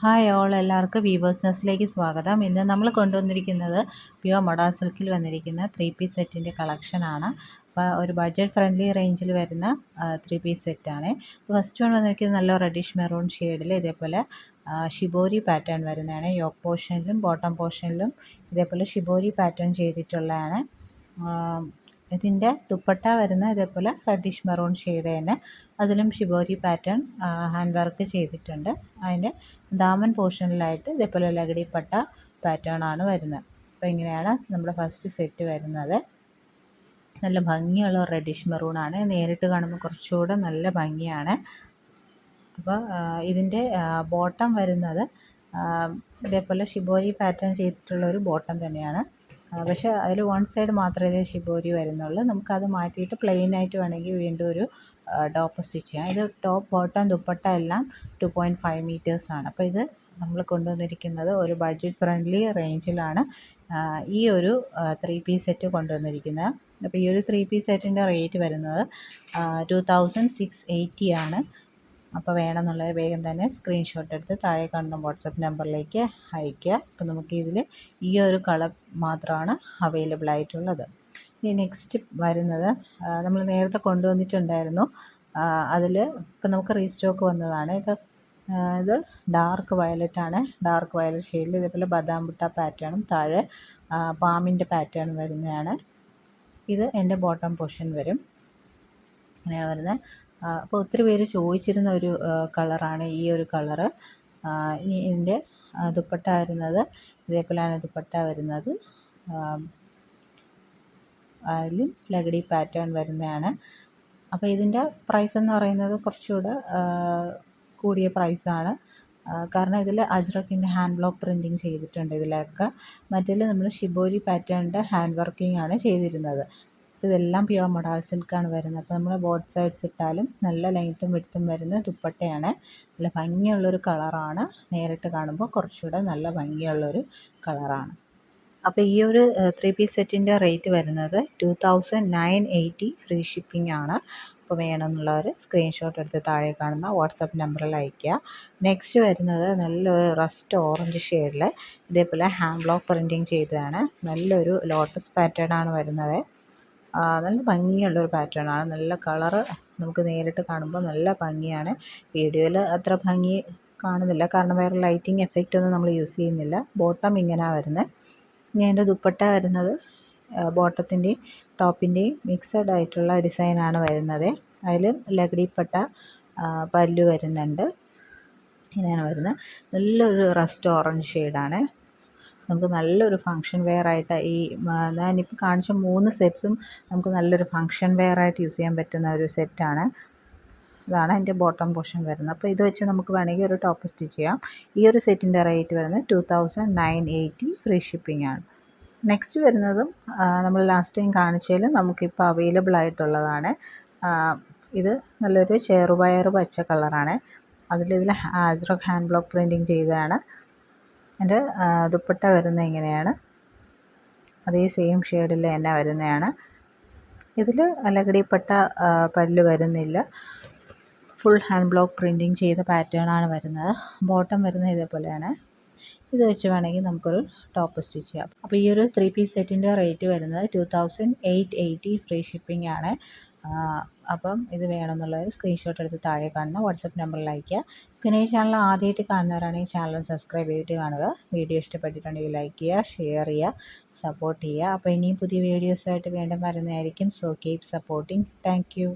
Hi all, എല്ലാവർക്കും weavers നെസ്റ്റിലേക്ക് സ്വാഗതം. ഇന്ന് നമ്മൾ കൊണ്ടുവന്നിരിക്കുന്നത് പ്യുവർ മൊഡാ സിൽക്കിൽ വന്നിരിക്കുന്ന 3 പീസ് സെറ്റിൻ്റെ കളക്ഷനാണ്. അപ്പോൾ ഒരു ബഡ്ജറ്റ് ഫ്രണ്ട്ലി റേഞ്ചിൽ വരുന്ന 3 പീസ് സെറ്റാണ്. ഫസ്റ്റ് വൺ വന്നിരിക്കുന്നത് നല്ല റെഡിഷ് മെറൂൺ ഷെയ്ഡിൽ ഇതേപോലെ ഷിബോരി പാറ്റേൺ വരുന്നതാണ്. യോക്ക് പോർഷനിലും ബോട്ടം പോർഷനിലും ഇതേപോലെ ഷിബോരി പാറ്റേൺ ചെയ്തിട്ടുള്ളതാണ്. ഇതിൻ്റെ ദുപ്പട്ട വരുന്ന ഇതേപോലെ റെഡിഷ് മെറൂൺ ഷെയ്ഡ് തന്നെ, അതിലും ഷിബോരി പാറ്റേൺ ഹാൻഡ് വർക്ക് ചെയ്തിട്ടുണ്ട്. അതിൻ്റെ ദാമൻ പോർഷനിലായിട്ട് ഇതേപോലെ ലഗടിപ്പട്ട പാറ്റേൺ ആണ് വരുന്നത്. അപ്പോൾ ഇങ്ങനെയാണ് നമ്മുടെ ഫസ്റ്റ് സെറ്റ് വരുന്നത്. നല്ല ഭംഗിയുള്ള റെഡിഷ് മെറൂണാണ്. നേരിട്ട് കാണുമ്പോൾ കുറച്ചുകൂടെ നല്ല ഭംഗിയാണ്. അപ്പോൾ ഇതിൻ്റെ ബോട്ടം വരുന്നത് ഇതേപോലെ ഷിബോരി പാറ്റേൺ ചെയ്തിട്ടുള്ള ഒരു ബോട്ടം തന്നെയാണ്. പക്ഷേ അതിൽ വൺ സൈഡ് മാത്രമേ ഇത് ഷിബോരി വരുന്നുള്ളൂ. നമുക്കത് മാറ്റിയിട്ട് പ്ലെയിൻ ആയിട്ട് വേണമെങ്കിൽ വീണ്ടും ഒരു ടോപ്പ് സ്റ്റിച്ച് ചെയ്യാം. ഇത് ടോപ്പ് ബോട്ടം ദുപ്പട്ട എല്ലാം 2.5 മീറ്റേഴ്സാണ്. അപ്പോൾ ഇത് നമ്മൾ കൊണ്ടുവന്നിരിക്കുന്നത് ഒരു ബഡ്ജറ്റ് ഫ്രണ്ട്ലി റേഞ്ചിലാണ് ഈ ഒരു 3 പീസ് സെറ്റ് കൊണ്ടുവന്നിരിക്കുന്നത്. അപ്പോൾ ഈ ഒരു 3 പീസ് സെറ്റിൻ്റെ റേറ്റ് വരുന്നത് 2680 ആണ്. അപ്പോൾ വേണമെന്നുള്ളവർ വേഗം തന്നെ സ്ക്രീൻഷോട്ട് എടുത്ത് താഴെ കാണുന്ന വാട്സപ്പ് നമ്പറിലേക്ക് അയയ്ക്കുക. അപ്പോൾ നമുക്ക് ഇതിൽ ഈ ഒരു കളർ മാത്രമാണ് അവൈലബിൾ ആയിട്ടുള്ളത്. ഇനി നെക്സ്റ്റ് വരുന്നത് നമ്മൾ നേരത്തെ കൊണ്ടുവന്നിട്ടുണ്ടായിരുന്നു. അതിൽ ഇപ്പോൾ നമുക്ക് റീസ്റ്റോക്ക് വന്നതാണ്. ഇത് ഡാർക്ക് വയലറ്റ് ആണ്. ഡാർക്ക് വയലറ്റ് ഷെയ്ഡിൽ ഇതേപോലെ ബദാം ബുട്ട പാറ്റേണും താഴെ പാമ്പിൻ്റെ പാറ്റേൺ വരുന്നതാണ്. ഇത് എൻ്റെ ബോട്ടം പോർഷൻ വരും. അങ്ങനെയാണ് വരുന്നത്. അപ്പോൾ ഒത്തിരി പേര് ചോദിച്ചിരുന്ന ഒരു കളറാണ് ഈ ഒരു കളറ്. ഇനി ഇതിൻ്റെ ദുപ്പട്ട വരുന്നത് ഇതേപോലെയാണ് ദുപ്പട്ട വരുന്നത്. അതിലും ലഗടി പാറ്റേൺ വരുന്നതാണ്. അപ്പോൾ ഇതിൻ്റെ പ്രൈസ് എന്ന് പറയുന്നത് കുറച്ചുകൂടെ കൂടിയ പ്രൈസാണ്. കാരണം ഇതിൽ അജ്രക്കിൻ്റെ ഹാൻഡ് ബ്ലോക്ക് പ്രിൻറ്റിങ് ചെയ്തിട്ടുണ്ട്. ഇതിലൊക്കെ മറ്റേൽ നമ്മൾ ഷിബോരി പാറ്റേണിൻ്റെ ഹാൻഡ് വർക്കിംഗ് ആണ് ചെയ്തിരുന്നത്. ഇതെല്ലാം പ്യുവർ മൊഡാൾ സിൽക്കാണ് വരുന്നത്. അപ്പോൾ നമ്മൾ ബോത്ത് സൈഡ്സ് ഇട്ടാലും നല്ല ലെങ്ത്തും വിഡ്ത്തും വരുന്ന ദുപ്പട്ടയാണ്. നല്ല ഭംഗിയുള്ളൊരു കളറാണ്. നേരിട്ട് കാണുമ്പോൾ കുറച്ചുകൂടെ നല്ല ഭംഗിയുള്ളൊരു കളറാണ്. അപ്പോൾ ഈ ഒരു 3 പീസ് സെറ്റിൻ്റെ റേറ്റ് വരുന്നത് 2980 ഫ്രീ ഷിപ്പിംഗ് ആണ്. അപ്പോൾ വേണമെന്നുള്ളവർ സ്ക്രീൻഷോട്ട് എടുത്ത് താഴെ കാണുന്ന വാട്സപ്പ് നമ്പറിൽ അയയ്ക്കുക. നെക്സ്റ്റ് വരുന്നത് നല്ലൊരു റസ്റ്റ് ഓറഞ്ച് ഷെയ്ഡിൽ ഇതേപോലെ ഹാൻഡ് ബ്ലോക്ക് പ്രിൻറ്റിങ് ചെയ്തതാണ്. നല്ലൊരു ലോട്ടസ് പാറ്റേൺ ആണ് വരുന്നത്. നല്ല ഭംഗിയുള്ളൊരു പാറ്റേൺ ആണ്. നല്ല കളറ് നമുക്ക് നേരിട്ട് കാണുമ്പോൾ നല്ല ഭംഗിയാണ്. വീഡിയോയിൽ അത്ര ഭംഗി കാണുന്നില്ല, കാരണം വേറെ ലൈറ്റിംഗ് എഫക്റ്റ് ഒന്നും നമ്മൾ യൂസ് ചെയ്യുന്നില്ല. ബോട്ടം ഇങ്ങനെയാണ് വരുന്നത്. ഇനി അതിൻ്റെ ദുപ്പട്ട വരുന്നത് ബോട്ടത്തിൻ്റെയും ടോപ്പിൻ്റെയും മിക്സഡ് ആയിട്ടുള്ള ഡിസൈനാണ് വരുന്നത്. അതിൽ ലഗടിപ്പട്ട പല്ലു വരുന്നുണ്ട്. ഇങ്ങനെയാണ് വരുന്നത്. നല്ലൊരു റസ്റ്റ് ഓറഞ്ച് ഷെയ്ഡാണ്. നമുക്ക് നല്ലൊരു ഫങ്ഷൻ വെയർ ആയിട്ട് ഞാനിപ്പോൾ കാണിച്ച 3 സെറ്റ്സും നമുക്ക് നല്ലൊരു ഫങ്ഷൻ വെയർ ആയിട്ട് യൂസ് ചെയ്യാൻ പറ്റുന്ന ഒരു സെറ്റാണ്. ഇതാണ് എൻ്റെ ബോട്ടം പോർഷൻ വരുന്നത്. അപ്പോൾ ഇത് വെച്ച് നമുക്ക് വേണമെങ്കിൽ ഒരു ടോപ്പ് സ്റ്റിച്ച് ചെയ്യാം. ഈ ഒരു സെറ്റിൻ്റെ റേറ്റ് വരുന്നത് 2980 ഫ്രീ ഷിപ്പിംഗ് ആണ്. നെക്സ്റ്റ് വരുന്നതും നമ്മൾ ലാസ്റ്റ് ടൈം കാണിച്ചതിലും നമുക്കിപ്പോൾ അവൈലബിൾ ആയിട്ടുള്ളതാണ്. ഇത് നല്ലൊരു ചെറുപയർ പച്ച കളറാണ്. ഇതിൽ അജ്രക് ഹാൻഡ് ബ്ലോക്ക് പ്രിൻറ്റിങ് ചെയ്തതാണ്. എൻ്റെ ദുപ്പട്ട വരുന്നത് ഇങ്ങനെയാണ്. അതേ സെയിം ഷെയ്ഡിൽ തന്നെ വരുന്നതാണ്. ഇതിൽ ലഗടിപ്പട്ട പല്ല് വരുന്നില്ല. ഫുൾ ഹാൻഡ് ബ്ലോക്ക് പ്രിൻറ്റിങ് ചെയ്ത പാറ്റേൺ ആണ് വരുന്നത്. ബോട്ടം വരുന്നത് ഇതേപോലെയാണ്. ഇത് വെച്ച് വേണമെങ്കിൽ നമുക്കൊരു ടോപ്പ് സ്റ്റിച്ച് ചെയ്യാം. അപ്പോൾ ഈ ഒരു 3 പീസ് സെറ്റിൻ്റെ റേറ്റ് വരുന്നത് 2880 ഫ്രീ ഷിപ്പിംഗ് ആണ്. അപ്പം ഇത് വേണമെന്നുള്ളവർ സ്ക്രീൻഷോട്ട് എടുത്ത് താഴെ കാണുന്ന വാട്സപ്പ് നമ്പറിൽ അയയ്ക്കുക. പിന്നെ ഈ ചാനൽ ആദ്യമായിട്ട് കാണുന്നവരാണെങ്കിൽ ചാനൽ സബ്സ്ക്രൈബ് ചെയ്തിട്ട് കാണുക. വീഡിയോ ഇഷ്ടപ്പെട്ടിട്ടുണ്ടെങ്കിൽ ലൈക്ക് ചെയ്യുക, ഷെയർ ചെയ്യുക, സപ്പോർട്ട് ചെയ്യുക. അപ്പോൾ ഇനിയും പുതിയ വീഡിയോസായിട്ട് വീണ്ടും വരുന്നതായിരിക്കും. So keep supporting. Thank you.